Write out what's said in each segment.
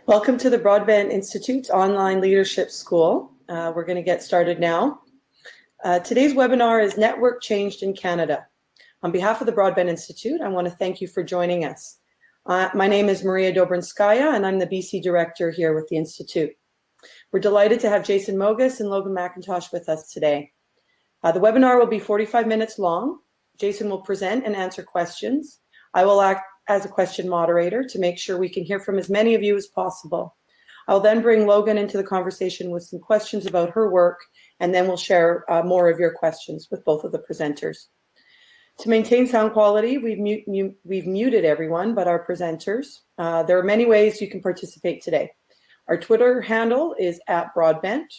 Welcome to the Broadband Institute's online leadership school. We're going to get started now. Today's webinar is Network Changed in Canada. On behalf of the Broadband Institute, I want to thank you for joining us. My name is Maria Dobrinskaya, and I'm the BC Director here with the Institute. We're delighted to have Jason Mogus and Logan McIntosh with us today. The webinar will be 45 minutes long. Jason will present and answer questions. I will act as a question moderator to make sure we can hear from as many of you as possible. I'll then bring Logan into the conversation with some questions about her work, and then we'll share more of your questions with both of the presenters. To maintain sound quality, we've muted everyone but our presenters. There are many ways you can participate today. Our Twitter handle is @Broadbent.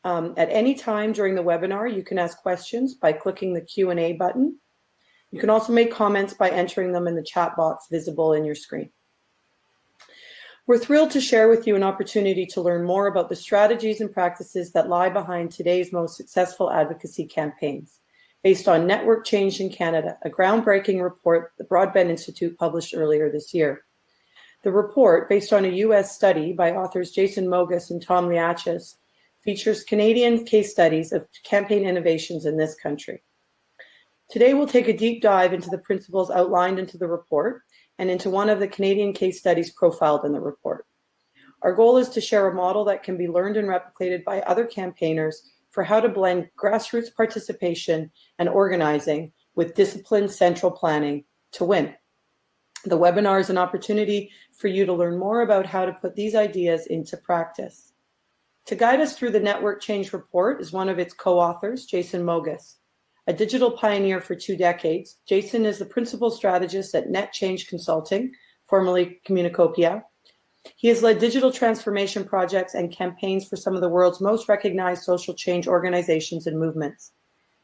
At any time during the webinar, you can ask questions by clicking the Q&A button. You can also make comments by entering them in the chat box visible in your screen. We're thrilled to share with you an opportunity to learn more about the strategies and practices that lie behind today's most successful advocacy campaigns, based on Network Changed in Canada, a groundbreaking report the Broadband Institute published earlier this year. The report, based on a US study by authors Jason Mogus and Tom Liachis, features Canadian case studies of campaign innovations in this country. Today, we'll take a deep dive into the principles outlined into the report and into one of the Canadian case studies profiled in the report. Our goal is to share a model that can be learned and replicated by other campaigners for how to blend grassroots participation and organizing with disciplined central planning to win. The webinar is an opportunity for you to learn more about how to put these ideas into practice. To guide us through the Network Change report is one of its co-authors, Jason Mogus. A digital pioneer for 2 decades, Jason is the principal strategist at Net Change Consulting, formerly Communicopia. He has led digital transformation projects and campaigns for some of the world's most recognized social change organizations and movements.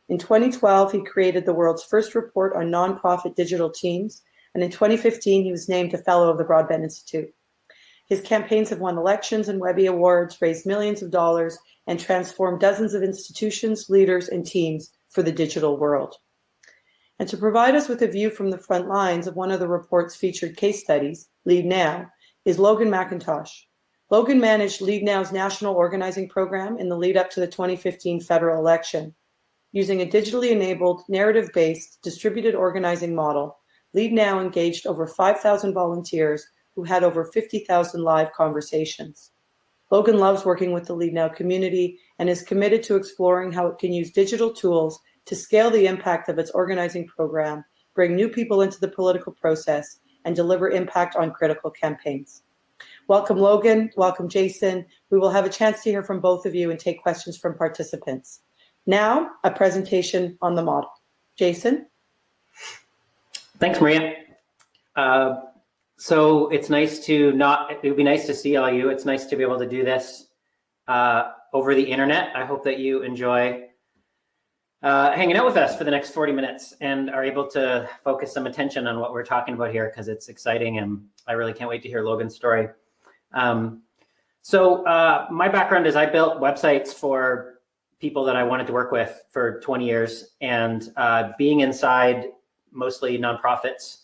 In 2012, he created the world's first report on nonprofit digital teams, and in 2015, he was named a Fellow of the Broadband Institute. His campaigns have won elections and Webby Awards, raised millions of dollars, and transformed dozens of institutions, leaders, and teams for the digital world. And to provide us with a view from the front lines of one of the report's featured case studies, Lead Now, is Logan McIntosh. Logan managed Lead Now's national organizing program in the lead up to the 2015 federal election. Using a digitally enabled, narrative-based, distributed organizing model, Lead Now engaged over 5,000 volunteers who had over 50,000 live conversations. Logan loves working with the Lead Now community and is committed to exploring how it can use digital tools to scale the impact of its organizing program, bring new people into the political process, and deliver impact on critical campaigns. Welcome, Logan. Welcome, Jason. We will have a chance to hear from both of you and take questions from participants. Now, a presentation on the model. Jason? Thanks, Maria. So it would be nice to see all you. It's nice to be able to do this over the internet. I hope that you enjoy hanging out with us for the next 40 minutes and are able to focus some attention on what we're talking about here, because it's exciting and I really can't wait to hear Logan's story. So my background is I built websites for people that I wanted to work with for 20 years, and being inside mostly nonprofits,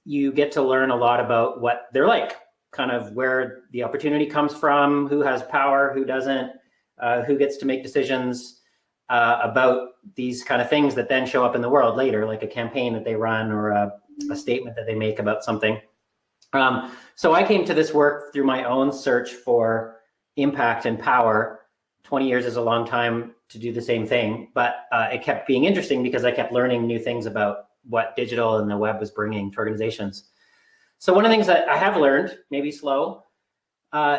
you get to learn a lot about what they're like, kind of where the opportunity comes from, who has power, who doesn't, who gets to make decisions about these kind of things that then show up in the world later, like a campaign that they run or a statement that they make about something. So I came to this work through my own search for impact and power. 20 years is a long time to do the same thing, but it kept being interesting because I kept learning new things about what digital and the web was bringing to organizations. So one of the things that I have learned, maybe slow,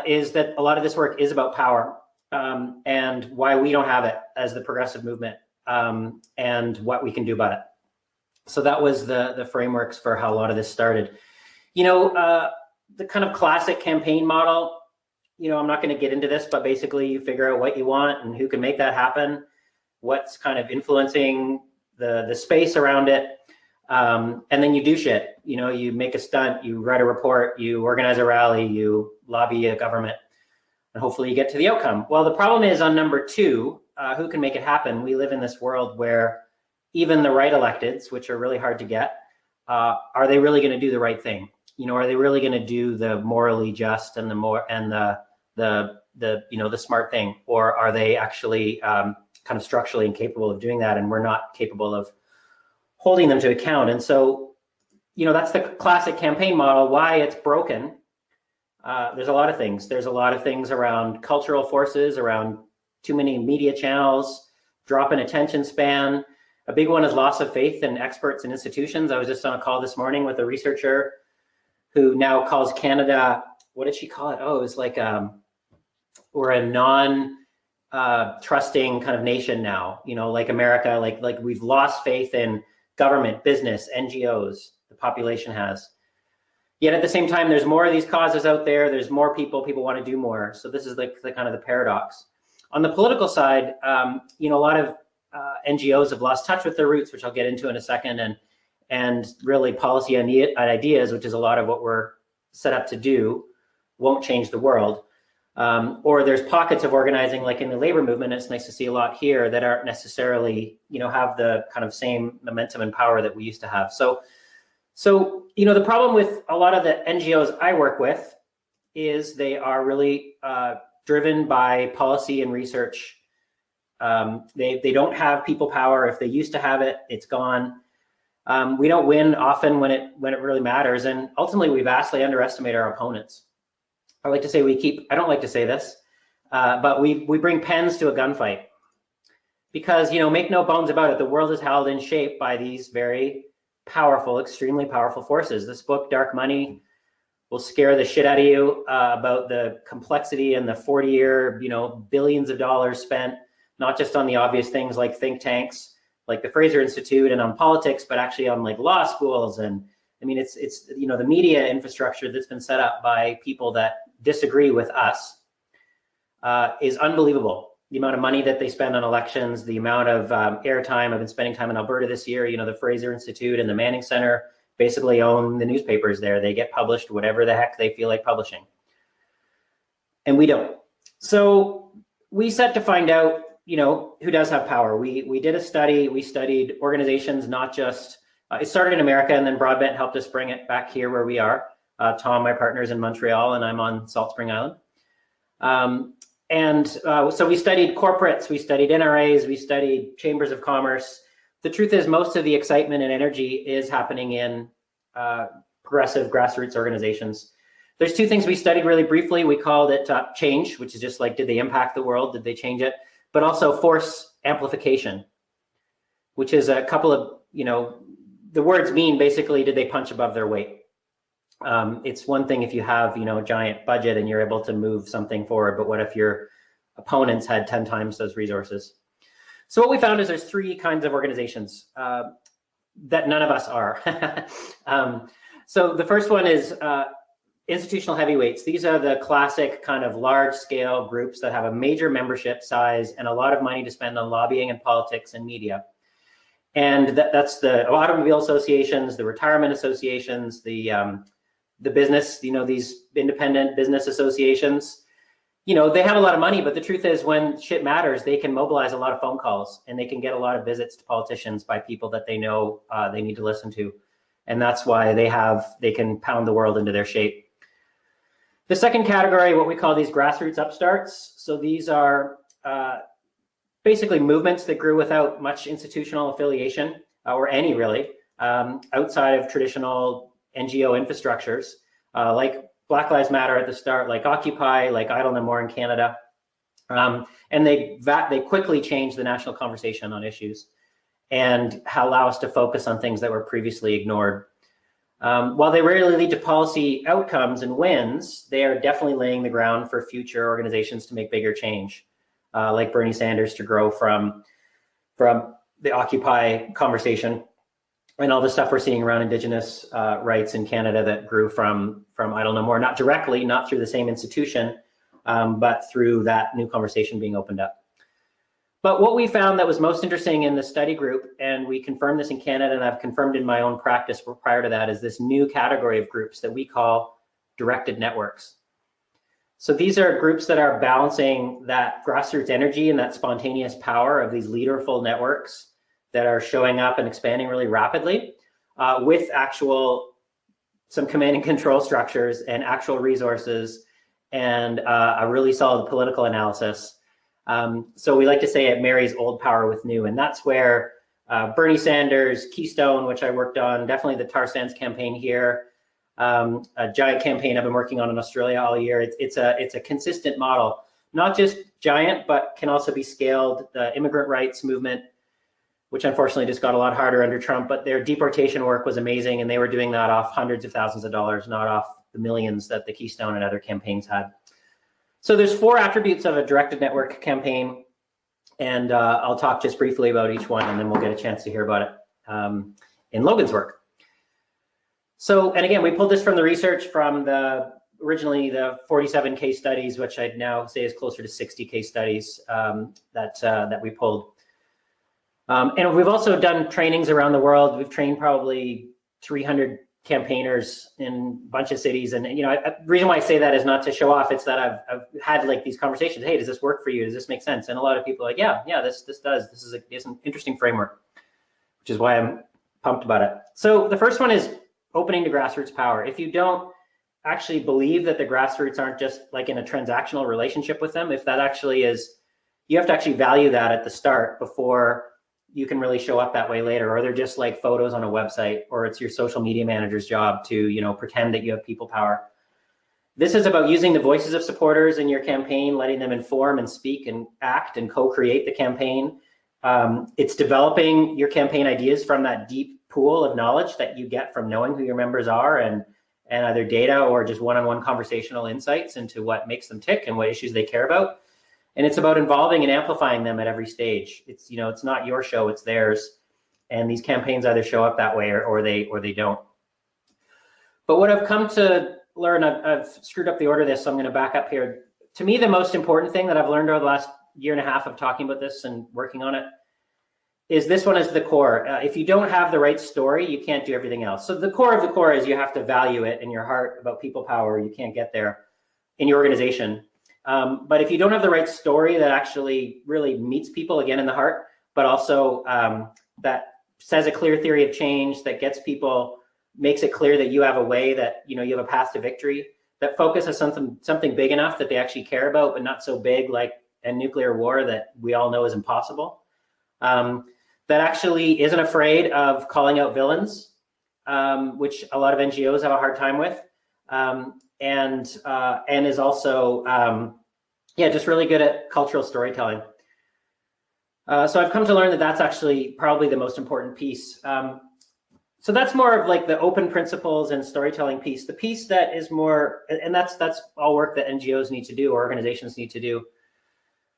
is that a lot of this work is about power and why we don't have it as the progressive movement and what we can do about it. So that was the frameworks for how a lot of this started. You know, the kind of classic campaign model, you know, I'm not going to get into this, but basically you figure out what you want and who can make that happen, what's kind of influencing the space around it. And then you do shit, you know, you make a stunt, you write a report, you organize a rally, you lobby a government, and hopefully you get to the outcome. Well, the problem is on number 2, who can make it happen? We live in this world where even the right electeds, which are really hard to get, are they really going to do the right thing? Are they really going to do the morally just and the smart thing, or are they actually kind of structurally incapable of doing that, and we're not capable of holding them to account? And so, that's the classic campaign model. Why it's broken? There's a lot of things. There's a lot of things around cultural forces, around too many media channels, drop in attention span. A big one is loss of faith in experts and institutions. I was just on a call this morning with a researcher who now calls Canada, what did she call it? Oh, it was like we're a non-trusting kind of nation now. Like America, like we've lost faith in government, business, NGOs. The population has. Yet at the same time, there's more of these causes out there. There's more people want to do more. So this is like the kind of the paradox. On the political side, a lot of NGOs have lost touch with their roots, which I'll get into in a second, and really policy ideas, which is a lot of what we're set up to do, won't change the world. Or there's pockets of organizing, like in the labor movement. It's nice to see a lot here that aren't necessarily, have the kind of same momentum and power that we used to have. So the problem with a lot of the NGOs I work with is they are really driven by policy and research. They don't have people power. If they used to have it, it's gone. We don't win often when it really matters, and ultimately we vastly underestimate our opponents. I like to say I don't like to say this, but we bring pens to a gunfight, because make no bones about it, the world is held in shape by these very powerful, extremely powerful forces. This book, Dark Money, will scare the shit out of you about the complexity and the 40-year, billions of dollars spent, not just on the obvious things like think tanks, like the Fraser Institute, and on politics, but actually on like law schools. And I mean, it's the media infrastructure that's been set up by people that disagree with us is unbelievable. The amount of money that they spend on elections, the amount of airtime. I've been spending time in Alberta this year. The Fraser Institute and the Manning Center basically own the newspapers there. They get published whatever the heck they feel like publishing. And we don't. So we set to find out, who does have power. We did a study. We studied organizations, not just, it started in America, and then Broadbent helped us bring it back here where we are. Tom, my partner, is in Montreal, and I'm on Salt Spring Island. So we studied corporates, we studied NRAs, we studied chambers of commerce. The truth is, most of the excitement and energy is happening in progressive grassroots organizations. There's two things we studied really briefly. We called it change, which is just like, did they impact the world? Did they change it? But also force amplification, which is a couple of, the words mean basically, did they punch above their weight? It's one thing if you have, a giant budget and you're able to move something forward, but what if your opponents had 10 times those resources? So what we found is there's three kinds of organizations that none of us are. So the first one is institutional heavyweights. These are the classic kind of large scale groups that have a major membership size and a lot of money to spend on lobbying and politics and media. And that's the automobile associations, the retirement associations, the business, these independent business associations. They have a lot of money, but the truth is, when shit matters, they can mobilize a lot of phone calls and they can get a lot of visits to politicians by people that they know they need to listen to. And that's why they can pound the world into their shape. The second category, what we call these grassroots upstarts. So these are basically movements that grew without much institutional affiliation or any really outside of traditional NGO infrastructures, like Black Lives Matter at the start, like Occupy, like Idle No More in Canada. And they quickly changed the national conversation on issues and allow us to focus on things that were previously ignored. While they rarely lead to policy outcomes and wins, they are definitely laying the ground for future organizations to make bigger change, like Bernie Sanders to grow from the Occupy conversation and all the stuff we're seeing around Indigenous rights in Canada that grew from Idle No More, not directly, not through the same institution, but through that new conversation being opened up. But what we found that was most interesting in the study group, and we confirmed this in Canada, and I've confirmed in my own practice prior to that, is this new category of groups that we call directed networks. So these are groups that are balancing that grassroots energy and that spontaneous power of these leaderful networks that are showing up and expanding really rapidly with actual some command and control structures and actual resources and a really solid political analysis. So we like to say it marries old power with new, and that's where Bernie Sanders, Keystone, which I worked on, definitely the tar sands campaign here, a giant campaign I've been working on in Australia all year. It's a consistent model, not just giant, but can also be scaled. The immigrant rights movement, which unfortunately just got a lot harder under Trump, but their deportation work was amazing, and they were doing that off hundreds of thousands of dollars, not off the millions that the Keystone and other campaigns had. So there's 4 attributes of a directed network campaign, and I'll talk just briefly about each one, and then we'll get a chance to hear about it in Logan's work. So, and again, we pulled this from the research from originally the 47 case studies, which I'd now say is closer to 60 case studies that we pulled. And we've also done trainings around the world. We've trained probably 300 campaigners in a bunch of cities. And the reason why I say that is not to show off. It's that I've had like these conversations. Hey, does this work for you? Does this make sense? And a lot of people are like, yeah, this does. This is an interesting framework, which is why I'm pumped about it. So the first one is opening to grassroots power. If you don't actually believe that the grassroots aren't just like in a transactional relationship with them, if that actually is, you have to actually value that at the start before you can really show up that way later, or they're just like photos on a website, or it's your social media manager's job to, pretend that you have people power. This is about using the voices of supporters in your campaign, letting them inform and speak and act and co-create the campaign. It's developing your campaign ideas from that deep pool of knowledge that you get from knowing who your members are and either data or just one-on-one conversational insights into what makes them tick and what issues they care about. And it's about involving and amplifying them at every stage. It's it's not your show, it's theirs. And these campaigns either show up that way or they don't. But what I've come to learn, I've screwed up the order of this, so I'm going to back up here. To me, the most important thing that I've learned over the last year and a half of talking about this and working on it is this one is the core. If you don't have the right story, you can't do everything else. So the core of the core is you have to value it in your heart about people power. You can't get there in your organization. But if you don't have the right story that actually really meets people again in the heart, but also that says a clear theory of change, that gets people, makes it clear that you have a way, that you have a path to victory, that focuses on something big enough that they actually care about, but not so big like a nuclear war that we all know is impossible. That actually isn't afraid of calling out villains, which a lot of NGOs have a hard time with. And is also, just really good at cultural storytelling. So I've come to learn that that's actually probably the most important piece. So that's more of like the open principles and storytelling piece. The piece that is more, and that's all work that NGOs need to do, or organizations need to do.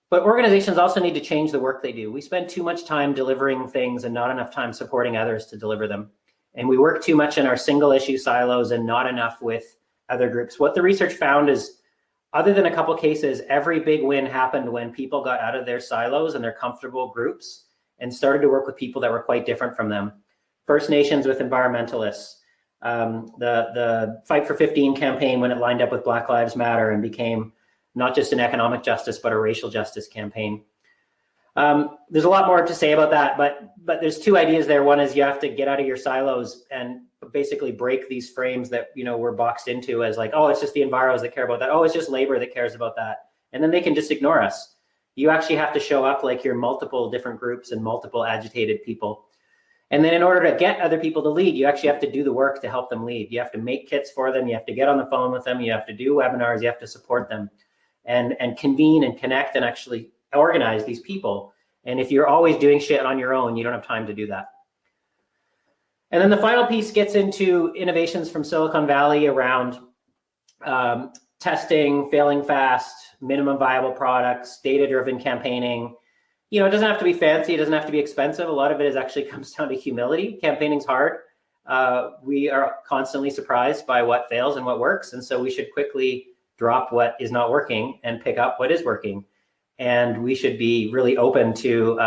But organizations also need to change the work they do. We spend too much time delivering things and not enough time supporting others to deliver them. And we work too much in our single issue silos and not enough with other groups. What the research found is, other than a couple cases, every big win happened when people got out of their silos and their comfortable groups and started to work with people that were quite different from them. First Nations with environmentalists, the Fight for 15 campaign when it lined up with Black Lives Matter and became not just an economic justice, but a racial justice campaign. There's a lot more to say about that, but there's 2 ideas there. One is you have to get out of your silos and basically break these frames that we're boxed into as like, oh, it's just the enviros that care about that. Oh, it's just labor that cares about that. And then they can just ignore us. You actually have to show up like you're multiple different groups and multiple agitated people. And then in order to get other people to lead, you actually have to do the work to help them lead. You have to make kits for them. You have to get on the phone with them. You have to do webinars. You have to support them and convene and connect and actually organize these people. And if you're always doing shit on your own, you don't have time to do that. And then the final piece gets into innovations from Silicon Valley around testing, failing fast, minimum viable products, data-driven campaigning. It doesn't have to be fancy. It doesn't have to be expensive. A lot of it actually comes down to humility. Campaigning's hard. We are constantly surprised by what fails and what works. And so we should quickly drop what is not working and pick up what is working. And we should be really open to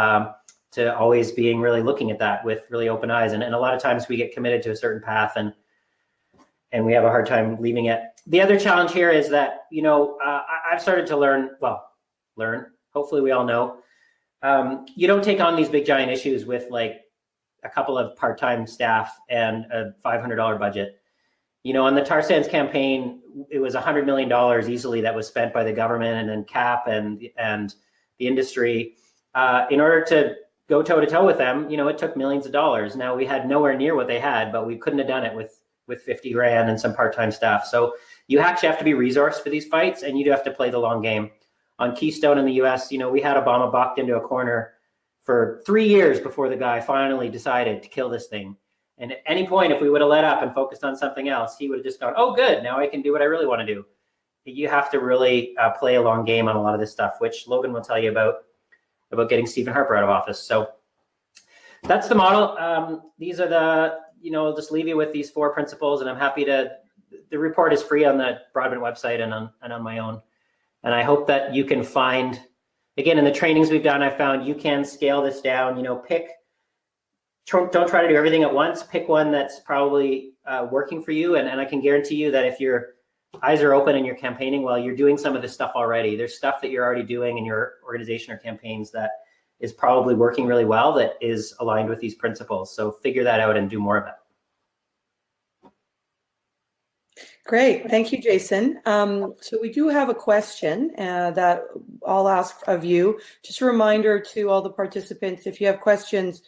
always being really looking at that with really open eyes. And a lot of times we get committed to a certain path and we have a hard time leaving it. The other challenge here is that, I've started to learn, hopefully we all know, you don't take on these big giant issues with like a couple of part-time staff and a $500 budget. You know, on the tar sands campaign, it was $100 million easily that was spent by the government and then CAP and the industry in order to go toe to toe with them. You know, it took millions of dollars. Now we had nowhere near what they had, but we couldn't have done it with 50 grand and some part-time staff. So you actually have to be resourced for these fights, and you do have to play the long game. On Keystone in the US, you know, we had Obama boxed into a corner for 3 years before the guy finally decided to kill this thing. And at any point, if we would have let up and focused on something else, he would have just gone, oh, good, now I can do what I really want to do. You have to really play a long game on a lot of this stuff, which Logan will tell you about getting Stephen Harper out of office. So that's the model. These are the, you know, I'll just leave you with these 4 principles, and I'm happy to, the report is free on the Broadbent website and on my own. And I hope that you can find, again, in the trainings we've done, I found you can scale this down, you know, don't try to do everything at once. Pick one that's probably working for you. And I can guarantee you that if your eyes are open and you're campaigning well, you're doing some of this stuff already. There's stuff that you're already doing in your organization or campaigns that is probably working really well, that is aligned with these principles. So figure that out and do more of it. Great. Thank you, Jason. So we do have a question that I'll ask of you. Just a reminder to all the participants, if you have questions,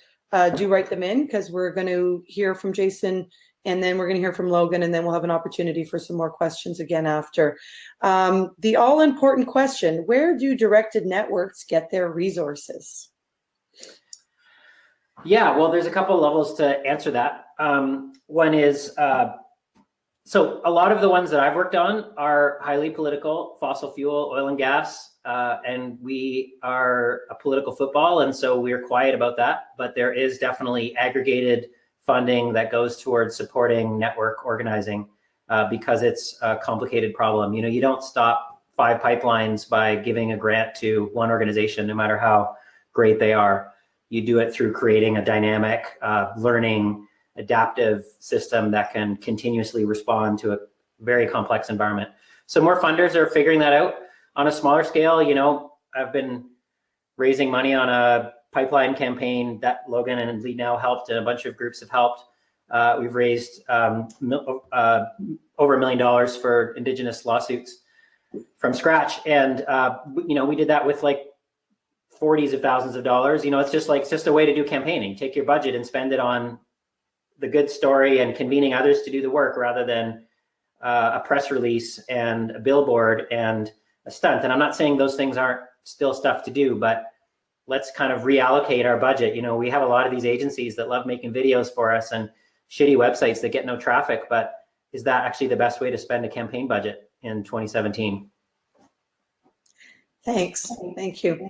do write them in, because we're going to hear from Jason, and then we're going to hear from Logan, and then we'll have an opportunity for some more questions again after. The all-important question: where do directed networks get their resources? Yeah, well, there's a couple of levels to answer that. One is, so a lot of the ones that I've worked on are highly political, fossil fuel, oil and gas. And we are a political football, and so we're quiet about that. But there is definitely aggregated funding that goes towards supporting network organizing because it's a complicated problem. You know, you don't stop 5 pipelines by giving a grant to one organization, no matter how great they are. You do it through creating a dynamic, learning, adaptive system that can continuously respond to a very complex environment. So more funders are figuring that out. On a smaller scale, you know, I've been raising money on a pipeline campaign that Logan and Lead Now helped, and a bunch of groups have helped. We've raised over $1 million for Indigenous lawsuits from scratch. And, you know, we did that with like 40s of thousands of dollars. You know, it's just a way to do campaigning. Take your budget and spend it on the good story and convening others to do the work, rather than a press release and a billboard and a stunt. And I'm not saying those things aren't still stuff to do, but let's kind of reallocate our budget. You know, we have a lot of these agencies that love making videos for us and shitty websites that get no traffic, but is that actually the best way to spend a campaign budget in 2017? Thanks. Thank you.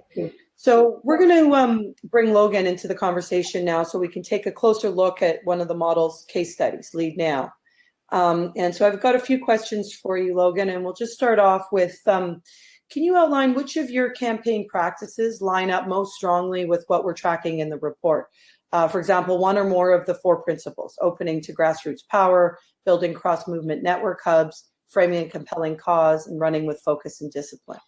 So we're going to bring Logan into the conversation now so we can take a closer look at one of the model's case studies, Lead Now. And so I've got a few questions for you, Logan, and we'll just start off with, can you outline which of your campaign practices line up most strongly with what we're tracking in the report? For example, one or more of the 4 principles: opening to grassroots power, building cross-movement network hubs, framing a compelling cause, and running with focus and discipline.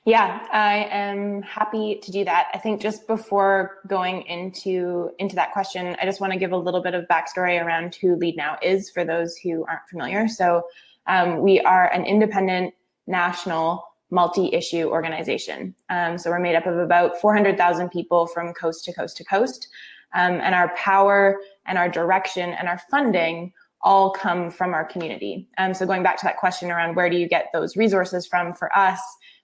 Yeah, I am happy to do that. I think just before going into that question, I just want to give a little bit of backstory around who Lead Now is for those who aren't familiar. So we are an independent, national, multi-issue organization. So we're made up of about 400,000 people from coast to coast to coast. And our power and our direction and our funding all come from our community. So going back to that question around where do you get those resources from, for us,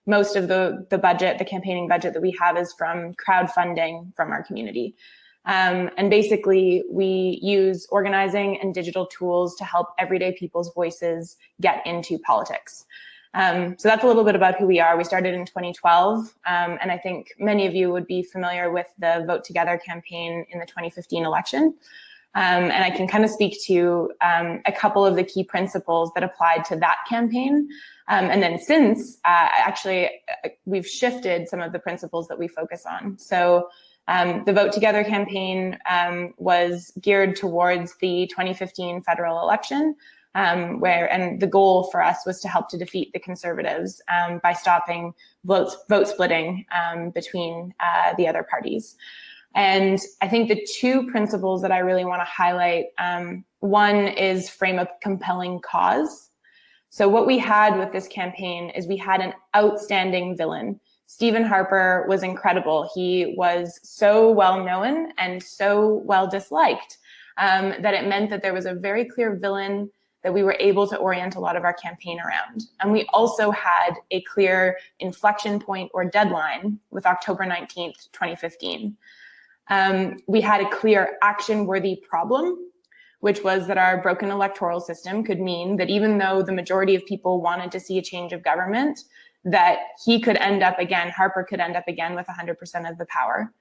most of the budget, the campaigning budget that we have, is from crowdfunding from our community. And basically, we use organizing and digital tools to help everyday people's voices get into politics. So that's a little bit about who we are. We started in 2012, and I think many of you would be familiar with the Vote Together campaign in the 2015 election. And I can kind of speak to a couple of the key principles that applied to that campaign. And then since, actually, we've shifted some of the principles that we focus on. So the Vote Together campaign was geared towards the 2015 federal election, and the goal for us was to help to defeat the Conservatives by stopping vote splitting between the other parties. And I think the two principles that I really want to highlight, one is frame a compelling cause. So what we had with this campaign is we had an outstanding villain. Stephen Harper was incredible. He was so well known and so well disliked that it meant that there was a very clear villain that we were able to orient a lot of our campaign around. And we also had a clear inflection point or deadline with October 19th, 2015. We had a clear action-worthy problem, which was that our broken electoral system could mean that even though the majority of people wanted to see a change of government, that he could end up again, Harper could end up again with 100% of the power.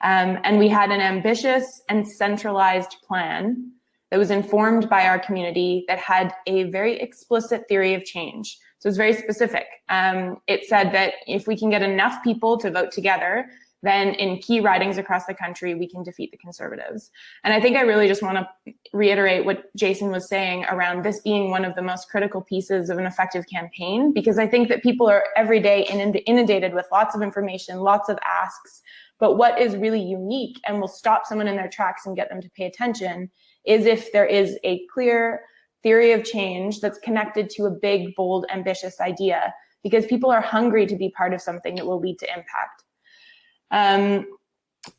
And we had an ambitious and centralized plan that was informed by our community that had a very explicit theory of change. So it was very specific. It said that if we can get enough people to vote together, then in key ridings across the country, we can defeat the Conservatives. And I think I really just want to reiterate what Jason was saying around this being one of the most critical pieces of an effective campaign, because I think that people are every day inundated with lots of information, lots of asks. But what is really unique and will stop someone in their tracks and get them to pay attention is if there is a clear theory of change that's connected to a big, bold, ambitious idea, because people are hungry to be part of something that will lead to impact.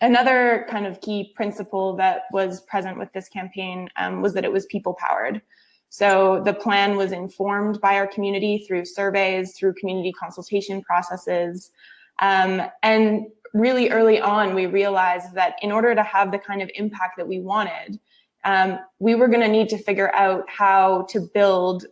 Another kind of key principle that was present with this campaign was that it was people-powered. So the plan was informed by our community through surveys, through community consultation processes. And really early on, we realized that in order to have the kind of impact that we wanted, we were going to need to figure out how to build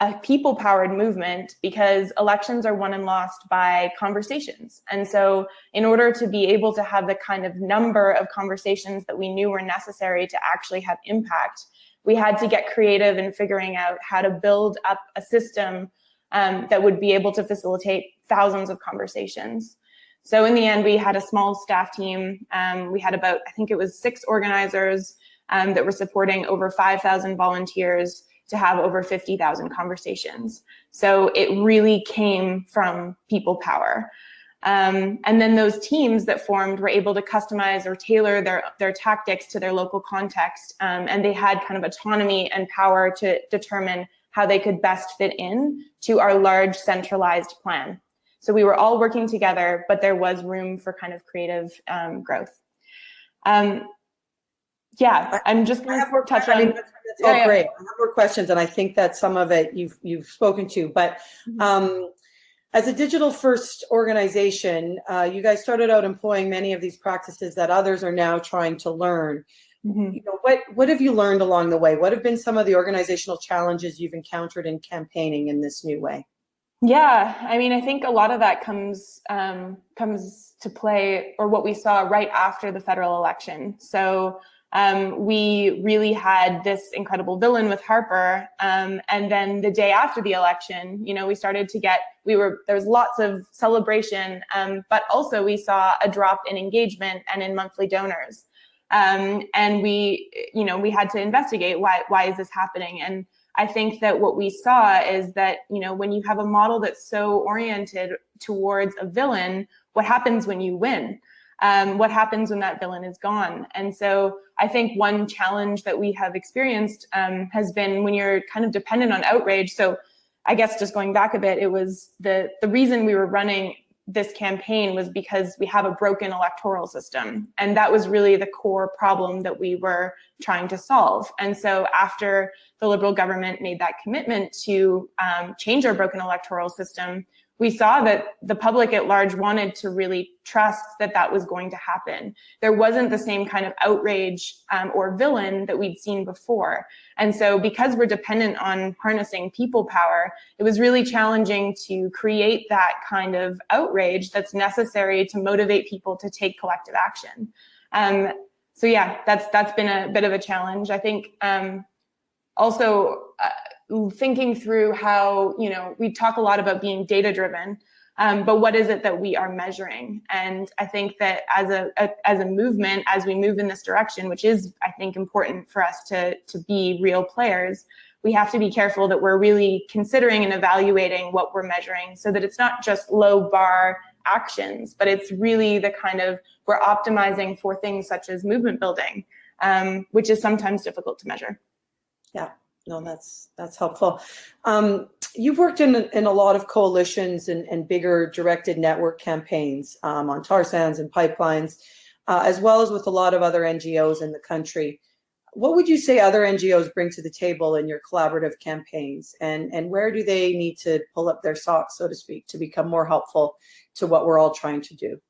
a people-powered movement, because elections are won and lost by conversations. And so in order to be able to have the kind of number of conversations that we knew were necessary to actually have impact, we had to get creative in figuring out how to build up a system that would be able to facilitate thousands of conversations. So in the end, we had a small staff team. We had about, I think it was 6 organizers that were supporting over 5,000 volunteers to have over 50,000 conversations. So it really came from people power. And then those teams that formed were able to customize or tailor their tactics to their local context. And they had kind of autonomy and power to determine how they could best fit in to our large centralized plan. So we were all working together, but there was room for kind of creative growth. Yeah, I'm just going to touch on. That's all great. I have more questions, and I think that some of it you've spoken to. But as a digital-first organization, you guys started out employing many of these practices that others are now trying to learn. You know, what have you learned along the way? What have been some of the organizational challenges you've encountered in campaigning in this new way? Yeah, I mean, I think a lot of that comes to play, or what we saw right after the federal election. So we really had this incredible villain with Harper. And then the day after the election, you know, we started to get, there was lots of celebration, but also we saw a drop in engagement and in monthly donors. And we had to investigate why is this happening? And I think that what we saw is that, you know, when you have a model that's so oriented towards a villain, what happens when you win? What happens when that villain is gone? And so I think one challenge that we have experienced has been when you're kind of dependent on outrage. So I guess just going back a bit, it was the reason we were running this campaign was because we have a broken electoral system. And that was really the core problem that we were trying to solve. And so after the Liberal government made that commitment to change our broken electoral system, we saw that the public at large wanted to really trust that that was going to happen. There wasn't the same kind of outrage or villain that we'd seen before. And so because we're dependent on harnessing people power, it was really challenging to create that kind of outrage that's necessary to motivate people to take collective action. So yeah, that's been a bit of a challenge. I think also thinking through how, you know, we talk a lot about being data driven, but what is it that we are measuring? And I think that as a movement, as we move in this direction, which is, I think, important for us to be real players, we have to be careful that we're really considering and evaluating what we're measuring so that it's not just low bar actions, but it's really the kind of, we're optimizing for things such as movement building, which is sometimes difficult to measure. Yeah, no, that's helpful. You've worked in a lot of coalitions and bigger directed network campaigns on tar sands and pipelines, as well as with a lot of other NGOs in the country. What would you say other NGOs bring to the table in your collaborative campaigns, and where do they need to pull up their socks, so to speak, to become more helpful to what we're all trying to do?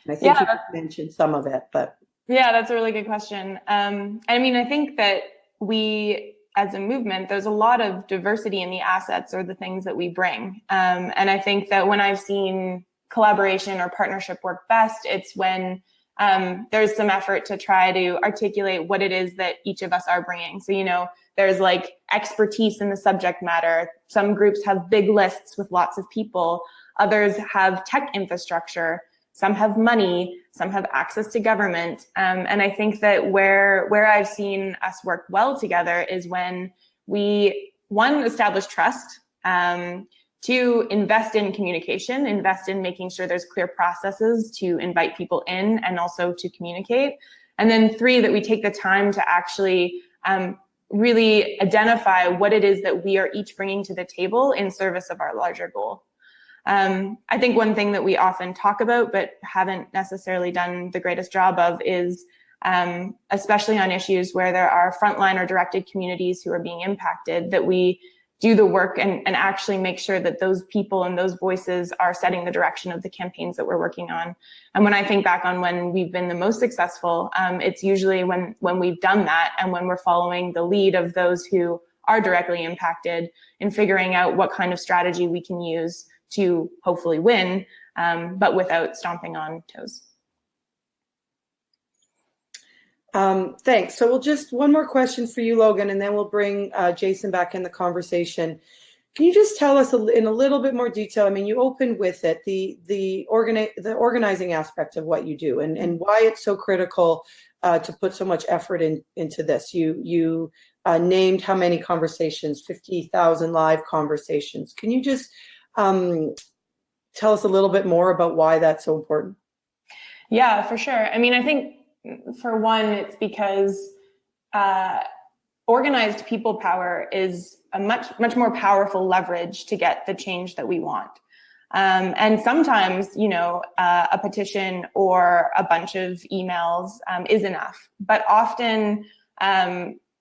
And I think you mentioned some of it, but. Yeah, that's a really good question. I mean, I think that we, as a movement, there's a lot of diversity in the assets or the things that we bring. And I think that when I've seen collaboration or partnership work best, it's when there's some effort to try to articulate what it is that each of us are bringing. So, you know, there's like expertise in the subject matter. Some groups have big lists with lots of people. Others have tech infrastructure. Some have money. Some have access to government. And I think that where I've seen us work well together is when we, one, establish trust, two, invest in communication, invest in making sure there's clear processes to invite people in and also to communicate. And then three, that we take the time to actually really identify what it is that we are each bringing to the table in service of our larger goal. I think one thing that we often talk about but haven't necessarily done the greatest job of is, especially on issues where there are frontline or directed communities who are being impacted, that we do the work and actually make sure that those people and those voices are setting the direction of the campaigns that we're working on. And when I think back on when we've been the most successful, it's usually when we've done that and when we're following the lead of those who are directly impacted in figuring out what kind of strategy we can use to hopefully win, but without stomping on toes. Thanks. So we'll just one more question for you, Logan, and then we'll bring Jason back in the conversation. Can you just tell us in a little bit more detail? I mean, you opened with it, the organizing aspect of what you do, and why it's so critical to put so much effort into this. You named how many conversations, 50,000 live conversations. Can you just tell us a little bit more about why that's so important? Yeah, for sure. I mean, I think for one, it's because organized people power is a much more powerful leverage to get the change that we want. And sometimes, you know, a petition or a bunch of emails is enough. But often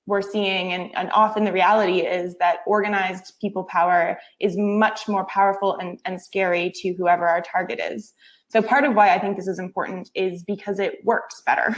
we're seeing, and often the reality is that organized people power is much more powerful and scary to whoever our target is. So part of why I think this is important is because it works better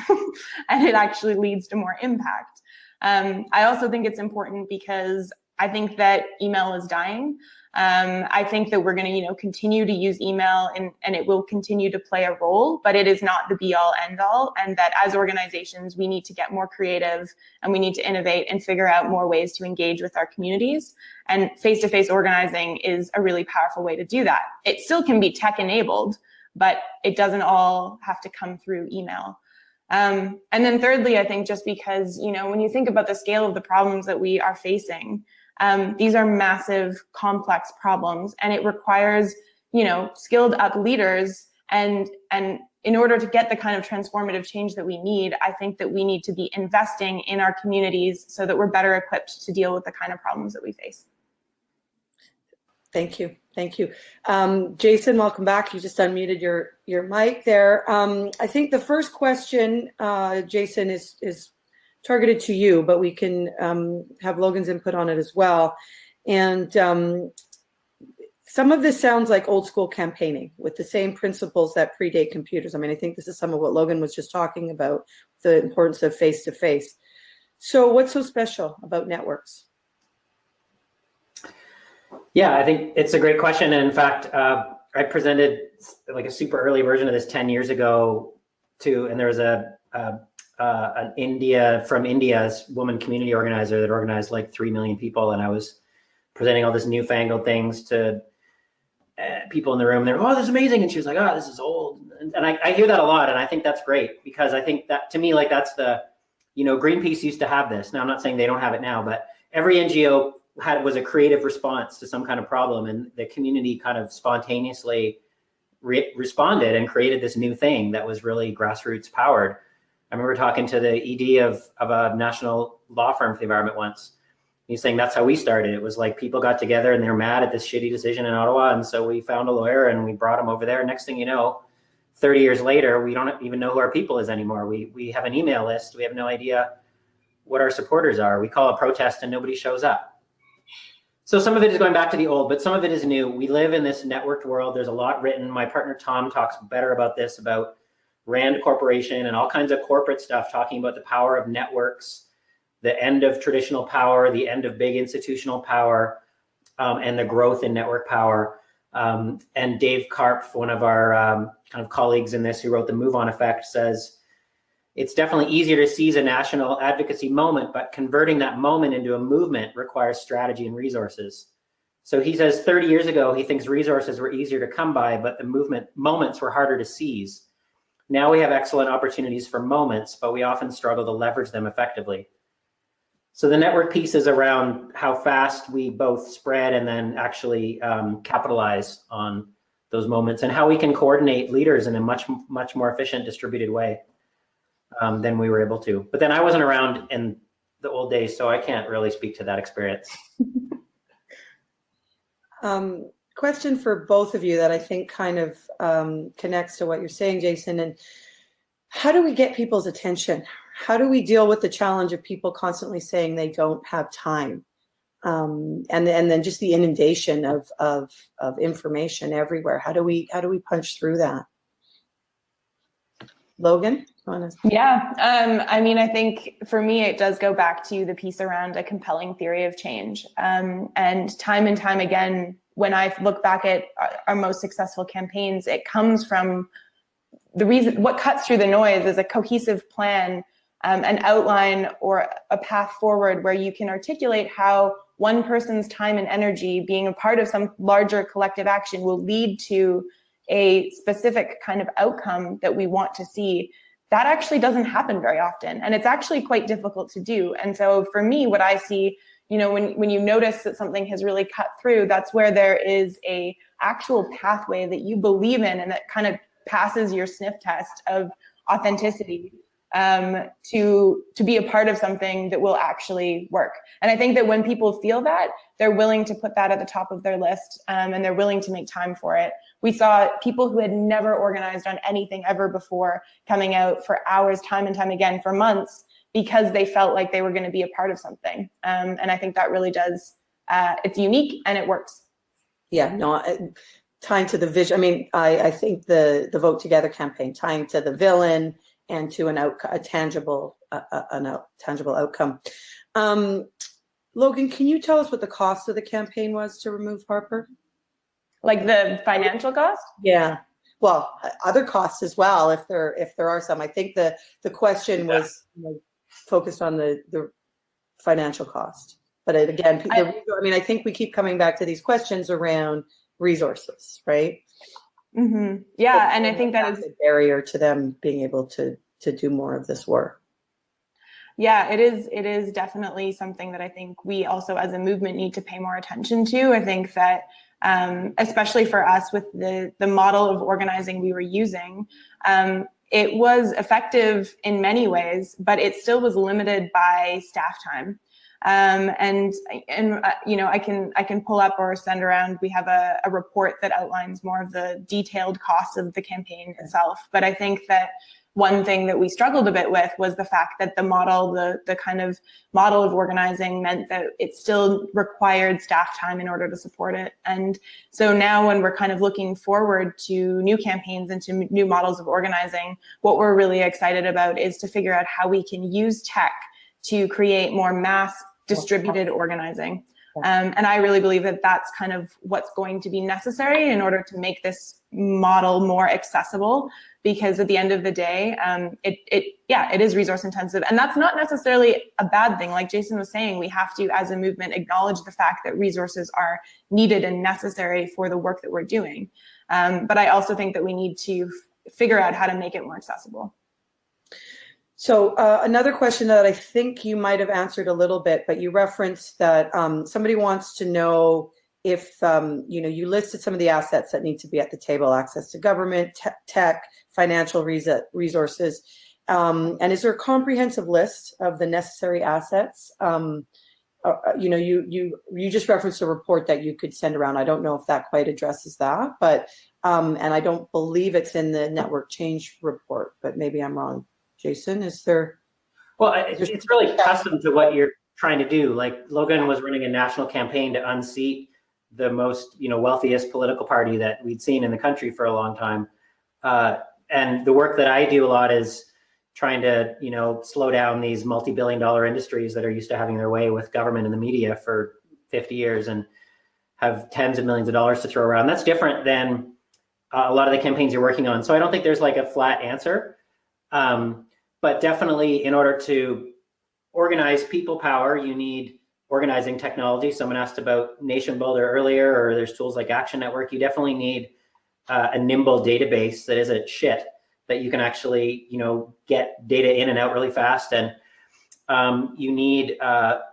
and it actually leads to more impact. I also think it's important because I think that email is dying. I think that we're going to, you know, continue to use email and it will continue to play a role, but it is not the be all end all. And that as organizations, we need to get more creative and we need to innovate and figure out more ways to engage with our communities. And face-to-face organizing is a really powerful way to do that. It still can be tech enabled, but it doesn't all have to come through email. And then thirdly, I think just because, you know, when you think about the scale of the problems that we are facing, these are massive, complex problems, and it requires, you know, skilled up leaders. And in order to get the kind of transformative change that we need, I think that we need to be investing in our communities so that we're better equipped to deal with the kind of problems that we face. Thank you. Thank you. Jason, welcome back. You just unmuted your mic there. I think the first question, Jason, is targeted to you, but we can have Logan's input on it as well. And some of this sounds like old school campaigning with the same principles that predate computers. I mean, I think this is some of what Logan was just talking about, the importance of face-to-face. So what's so special about networks? Yeah, I think it's a great question. And in fact, I presented like a super early version of this 10 years ago and there was an India's woman community organizer that organized like 3 million people. And I was presenting all this newfangled things to people in the room. They're, oh, this is amazing. And she was like, oh, this is old. And I hear that a lot. And I think that's great because I think that to me, like that's you know, Greenpeace used to have this. Now, I'm not saying they don't have it now, but every NGO was a creative response to some kind of problem, and the community kind of spontaneously responded and created this new thing that was really grassroots powered. I remember talking to the ED of a national law firm for the environment once. He's saying that's how we started. It was like people got together and they were mad at this shitty decision in Ottawa. And so we found a lawyer and we brought him over there. Next thing you know, 30 years later, we don't even know who our people is anymore. We have an email list. We have no idea what our supporters are. We call a protest and nobody shows up. So some of it is going back to the old, but some of it is new. We live in this networked world. There's a lot written. My partner Tom talks better about this, about Rand Corporation and all kinds of corporate stuff, talking about the power of networks, the end of traditional power, the end of big institutional power, and the growth in network power. And Dave Karpf, one of our kind of colleagues in this who wrote The Move On Effect, says, it's definitely easier to seize a national advocacy moment, but converting that moment into a movement requires strategy and resources. So he says 30 years ago, he thinks resources were easier to come by, but the moments were harder to seize. Now we have excellent opportunities for moments, but we often struggle to leverage them effectively. So the network piece is around how fast we both spread and then actually capitalize on those moments, and how we can coordinate leaders in a much more efficient, distributed way than we were able to. But then I wasn't around in the old days, so I can't really speak to that experience. Question for both of you that I think kind of connects to what you're saying, Jason. And how do we get people's attention? How do we deal with the challenge of people constantly saying they don't have time? And then just the inundation of information everywhere. How do we punch through that? Logan? Yeah, I mean, I think for me, it does go back to the piece around a compelling theory of change. And time again, when I look back at our most successful campaigns, it comes from the reason, what cuts through the noise is a cohesive plan, an outline or a path forward where you can articulate how one person's time and energy being a part of some larger collective action will lead to a specific kind of outcome that we want to see. That actually doesn't happen very often, and it's actually quite difficult to do. And so for me, what I see, when you notice that something has really cut through, that's where there is a actual pathway that you believe in and that kind of passes your sniff test of authenticity to be a part of something that will actually work. And I think that when people feel that, they're willing to put that at the top of their list, and they're willing to make time for it. We saw people who had never organized on anything ever before coming out for hours, time and time again, for months, because they felt like they were going to be a part of something. And I think that really does, it's unique and it works. Yeah, no, tying to the vision. I mean, I think the Vote Together campaign, tying to the villain and to a tangible outcome. Logan, can you tell us what the cost of the campaign was to remove Harper? Like the financial cost? Yeah. Well, other costs as well, if there are some. I think the question was focused on the financial cost. But again, I think we keep coming back to these questions around resources, right? Mm-hmm. Yeah, and I think that is a barrier to them being able to do more of this work. Yeah, it is definitely something that I think we also as a movement need to pay more attention to. I think that especially for us with the model of organizing we were using, it was effective in many ways, but it still was limited by staff time. And I can pull up or send around. We have a report that outlines more of the detailed costs of the campaign itself. But I think that one thing that we struggled a bit with was the fact that the model, the kind of model of organizing meant that it still required staff time in order to support it. And so now when we're kind of looking forward to new campaigns and to new models of organizing, what we're really excited about is to figure out how we can use tech to create more mass distributed organizing. And I really believe that that's kind of what's going to be necessary in order to make this model more accessible, because at the end of the day, it is resource intensive. And that's not necessarily a bad thing. Like Jason was saying, we have to, as a movement, acknowledge the fact that resources are needed and necessary for the work that we're doing. But I also think that we need to figure out how to make it more accessible. So another question that I think you might have answered a little bit, but you referenced that somebody wants to know if you listed some of the assets that need to be at the table: access to government, tech, financial resources, and is there a comprehensive list of the necessary assets? You just referenced a report that you could send around. I don't know if that quite addresses that, but and I don't believe it's in the network change report, but maybe I'm wrong. Jason, is there? Well, it's really custom to what you're trying to do. Like Logan was running a national campaign to unseat the most, wealthiest political party that we'd seen in the country for a long time. And the work that I do a lot is trying to, slow down these multi-billion-dollar industries that are used to having their way with government and the media for 50 years and have tens of millions of dollars to throw around. That's different than a lot of the campaigns you're working on. So I don't think there's like a flat answer. But definitely in order to organize people power, you need organizing technology. Someone asked about Nation Builder earlier, or there's tools like Action Network. You definitely need a nimble database that isn't shit, that you can actually, get data in and out really fast. And you need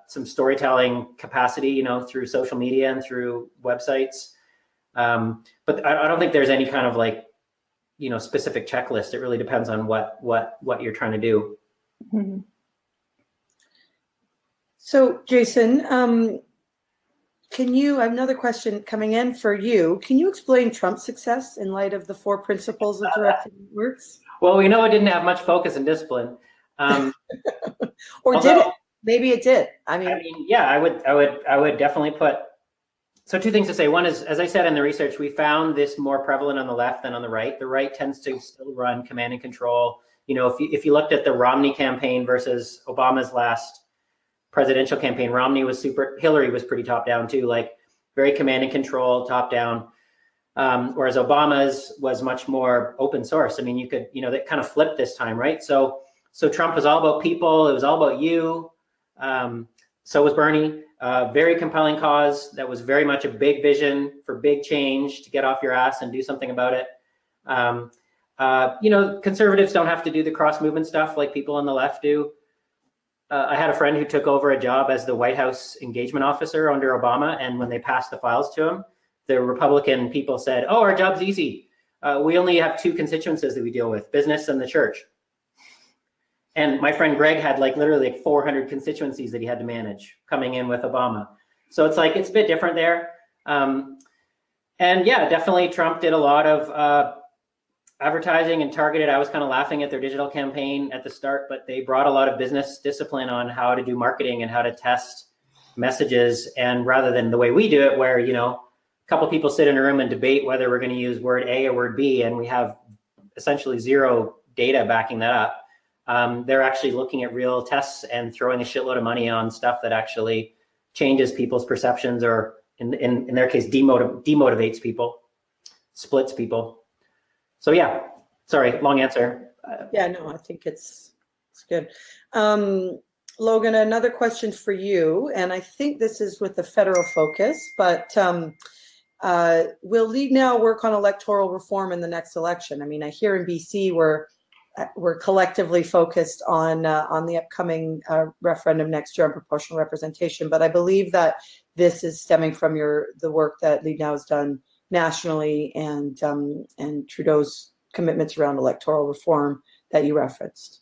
some storytelling capacity, through social media and through websites. But I don't think there's any kind of like, specific checklist. It really depends on what you're trying to do. Mm-hmm. So Jason, I have another question coming in for you. Can you explain Trump's success in light of the 4 principles of directed networks? Well, we know it didn't have much focus and discipline. Or did it? Maybe it did. I mean, yeah, I would definitely put. So 2 things to say. One is, as I said in the research, we found this more prevalent on the left than on the right. The right tends to still run command and control. If you looked at the Romney campaign versus Obama's last presidential campaign, Hillary was pretty top down too, like very command and control, top down. Whereas Obama's was much more open source. I mean, you could, they kind of flipped this time, right? So Trump was all about people. It was all about you. So was Bernie. Very compelling cause that was very much a big vision for big change to get off your ass and do something about it. Conservatives don't have to do the cross movement stuff like people on the left do. I had a friend who took over a job as the White House engagement officer under Obama, and when they passed the files to him, the Republican people said, "Oh, our job's easy. We only have 2 constituencies that we deal with, business and the church." And my friend Greg had literally 400 constituencies that he had to manage coming in with Obama. So it's a bit different there. And yeah, definitely Trump did a lot of advertising and targeted. I was kind of laughing at their digital campaign at the start, but they brought a lot of business discipline on how to do marketing and how to test messages. And rather than the way we do it, where, a couple people sit in a room and debate whether we're going to use word A or word B, and we have essentially 0 data backing that up. They're actually looking at real tests and throwing a shitload of money on stuff that actually changes people's perceptions, or in their case, demotivates people, splits people. So yeah, sorry, long answer. Yeah, no, I think it's good. Logan, another question for you, and I think this is with the federal focus, but will Lead Now work on electoral reform in the next election? I mean, I hear in BC we're collectively focused on the upcoming referendum next year on proportional representation, but I believe that this is stemming from the work that Lead Now has done nationally and Trudeau's commitments around electoral reform that you referenced.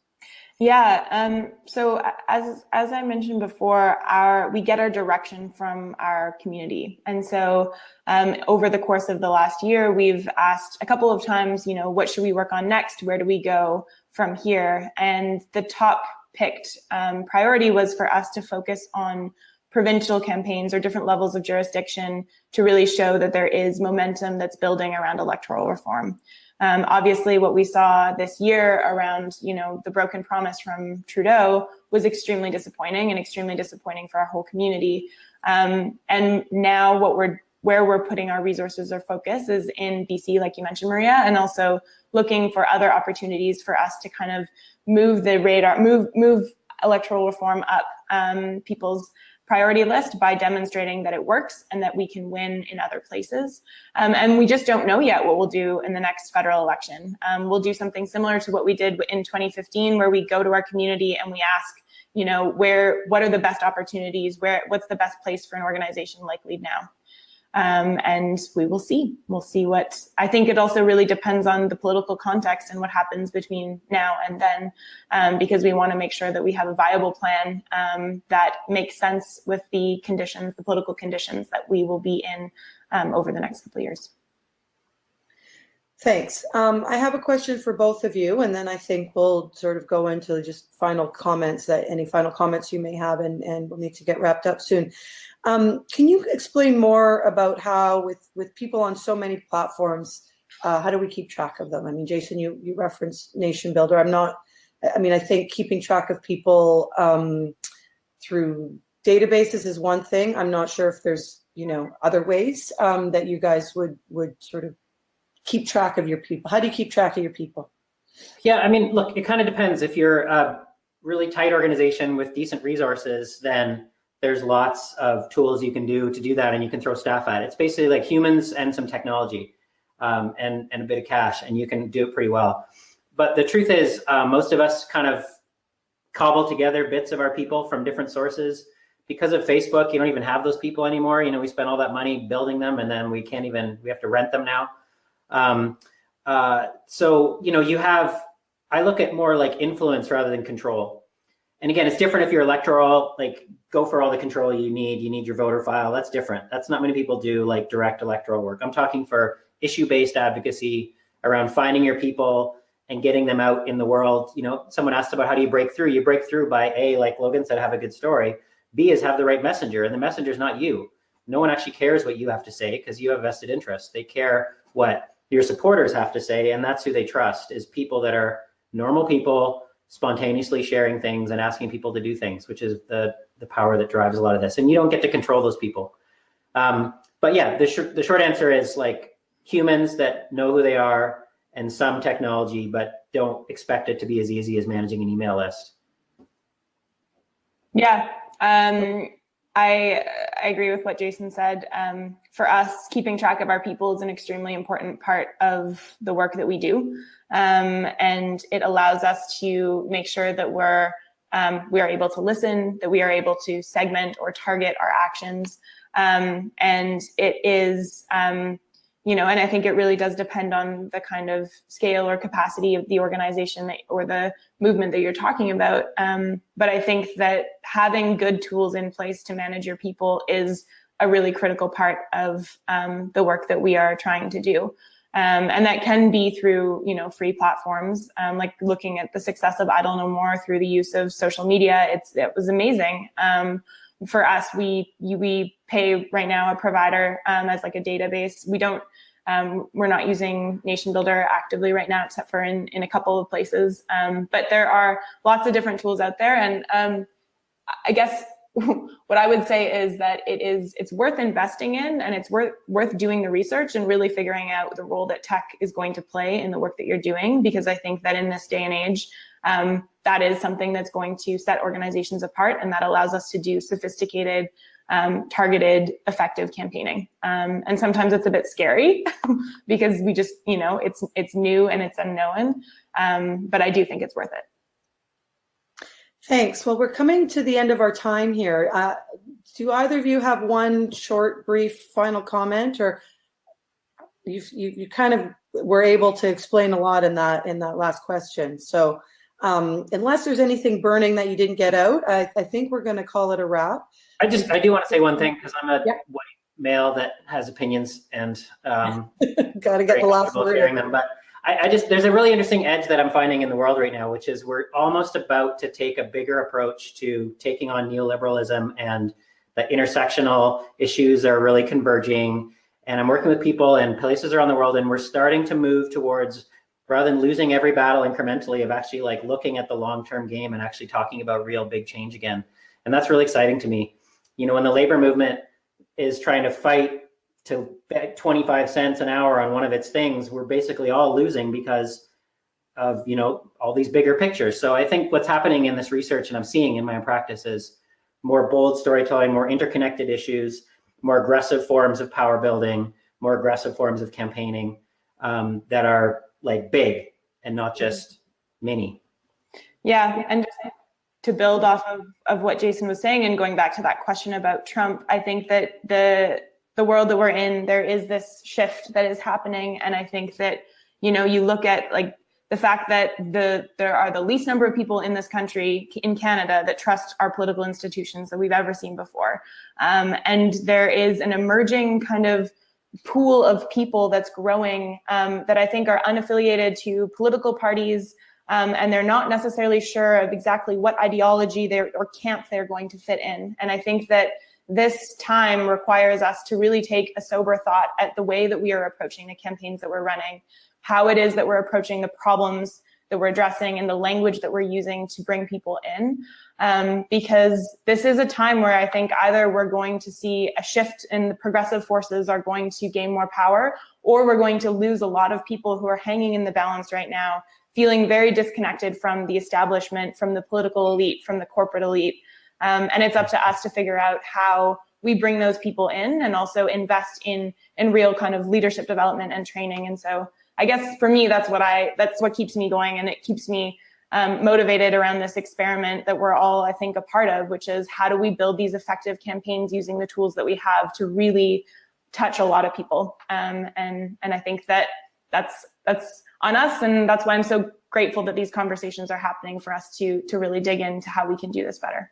Yeah. So as I mentioned before, we get our direction from our community, and so over the course of the last year, we've asked a couple of times, what should we work on next? Where do we go from here? And the top picked priority was for us to focus on provincial campaigns or different levels of jurisdiction to really show that there is momentum that's building around electoral reform. Obviously, what we saw this year around, the broken promise from Trudeau was extremely disappointing for our whole community. And now where we're putting our resources or focus is in BC, like you mentioned, Maria, and also looking for other opportunities for us to kind of move the radar, move electoral reform up people's priority list by demonstrating that it works and that we can win in other places. And we just don't know yet what we'll do in the next federal election. We'll do something similar to what we did in 2015, where we go to our community and we ask, what are the best opportunities? What's the best place for an organization like Lead Now? And we will see. We'll see what, I think it also really depends on the political context and what happens between now and then, because we want to make sure that we have a viable plan that makes sense with the conditions, the political conditions that we will be in over the next couple of years. Thanks. I have a question for both of you, and then I think we'll sort of go into just final comments, any final comments you may have, and we'll need to get wrapped up soon. Can you explain more about how, with people on so many platforms, how do we keep track of them? I mean, Jason, you referenced Nation Builder. I think keeping track of people through databases is one thing. I'm not sure if there's, other ways that you guys would sort of keep track of your people. How do you keep track of your people? Yeah, I mean, look, it kind of depends. If you're a really tight organization with decent resources, then there's lots of tools you can do to do that, and you can throw staff at it. It's basically like humans and some technology and a bit of cash, and you can do it pretty well. But the truth is, most of us kind of cobble together bits of our people from different sources. Because of Facebook, you don't even have those people anymore. We spent all that money building them, and then we have to rent them now. So, I look at more like influence rather than control. And again, it's different if you're electoral, like go for all the control you need your voter file. That's different. That's not many people do like direct electoral work. I'm talking for issue-based advocacy around finding your people and getting them out in the world. Someone asked about how do you break through? You break through by A, like Logan said, have a good story. B is have the right messenger, and the messenger is not you. No one actually cares what you have to say because you have vested interest. They care what your supporters have to say, and that's who they trust, is people that are normal people spontaneously sharing things and asking people to do things, which is the power that drives a lot of this. And you don't get to control those people. But yeah, the short answer is like humans that know who they are and some technology, but don't expect it to be as easy as managing an email list. Yeah. I agree with what Jason said. For us, keeping track of our people is an extremely important part of the work that we do. And it allows us to make sure that we are able to listen, that we are able to segment or target our actions. And it is, and I think it really does depend on the kind of scale or capacity of the organization or the movement that you're talking about. But I think that having good tools in place to manage your people is a really critical part of the work that we are trying to do. And that can be through, free platforms, like looking at the success of Idle No More through the use of social media. It was amazing. For us, we pay right now a provider as like a database. We're not using Nation Builder actively right now, except for in a couple of places. But there are lots of different tools out there. And I guess what I would say is that it's worth investing in, and it's worth doing the research and really figuring out the role that tech is going to play in the work that you're doing. Because I think that in this day and age, that is something that's going to set organizations apart, and that allows us to do sophisticated, targeted, effective campaigning. And sometimes it's a bit scary because we just, it's new and it's unknown. But I do think it's worth it. Thanks. Well, we're coming to the end of our time here. Do either of you have one short, brief final comment, or you kind of were able to explain a lot in that last question? So unless there's anything burning that you didn't get out, I think we're going to call it a wrap. I do want to say one thing, because I'm a white male that has opinions, and got to get the last word. Hearing them, but there's a really interesting edge that I'm finding in the world right now, which is we're almost about to take a bigger approach to taking on neoliberalism, and the intersectional issues are really converging. And I'm working with people in places around the world, and we're starting to move towards, rather than losing every battle incrementally, of actually like looking at the long-term game and actually talking about real big change again. And that's really exciting to me. When the labor movement is trying to fight to bet 25 cents an hour on one of its things, we're basically all losing because of, all these bigger pictures. So I think what's happening in this research, and I'm seeing in my practice, is more bold storytelling, more interconnected issues, more aggressive forms of power building, more aggressive forms of campaigning that are like big and not just mini. Yeah, and just to build off of what Jason was saying, and going back to that question about Trump, I think that the world that we're in, there is this shift that is happening. And I think that, you know, you look at like the fact that there are the least number of people in this country, in Canada, that trust our political institutions that we've ever seen before. And there is an emerging kind of pool of people that's growing that I think are unaffiliated to political parties, and they're not necessarily sure of exactly what ideology or camp they're going to fit in. And I think that this time requires us to really take a sober thought at the way that we are approaching the campaigns that we're running, how it is that we're approaching the problems that we're addressing, and the language that we're using to bring people in. Because this is a time where I think either we're going to see a shift in the progressive forces are going to gain more power, or we're going to lose a lot of people who are hanging in the balance right now, feeling very disconnected from the establishment, from the political elite, from the corporate elite. And it's up to us to figure out how we bring those people in and also invest in real kind of leadership development and training. And so I guess for me, that's what keeps me going, and it keeps me motivated around this experiment that we're all, I think, a part of, which is how do we build these effective campaigns using the tools that we have to really touch a lot of people. And I think that that's on us, and that's why I'm so grateful that these conversations are happening for us to really dig into how we can do this better.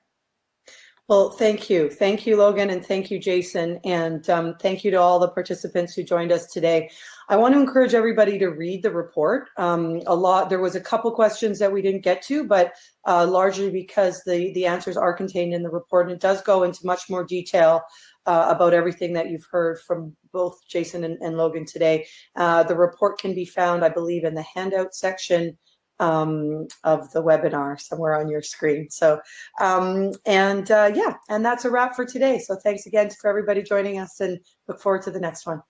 Well, thank you. Thank you, Logan, and thank you, Jason. And thank you to all the participants who joined us today. I want to encourage everybody to read the report. There was a couple questions that we didn't get to, but largely because the answers are contained in the report, and it does go into much more detail about everything that you've heard from both Jason and Logan today. The report can be found, I believe, in the handout section of the webinar somewhere on your screen. So, and that's a wrap for today. So thanks again for everybody joining us, and look forward to the next one.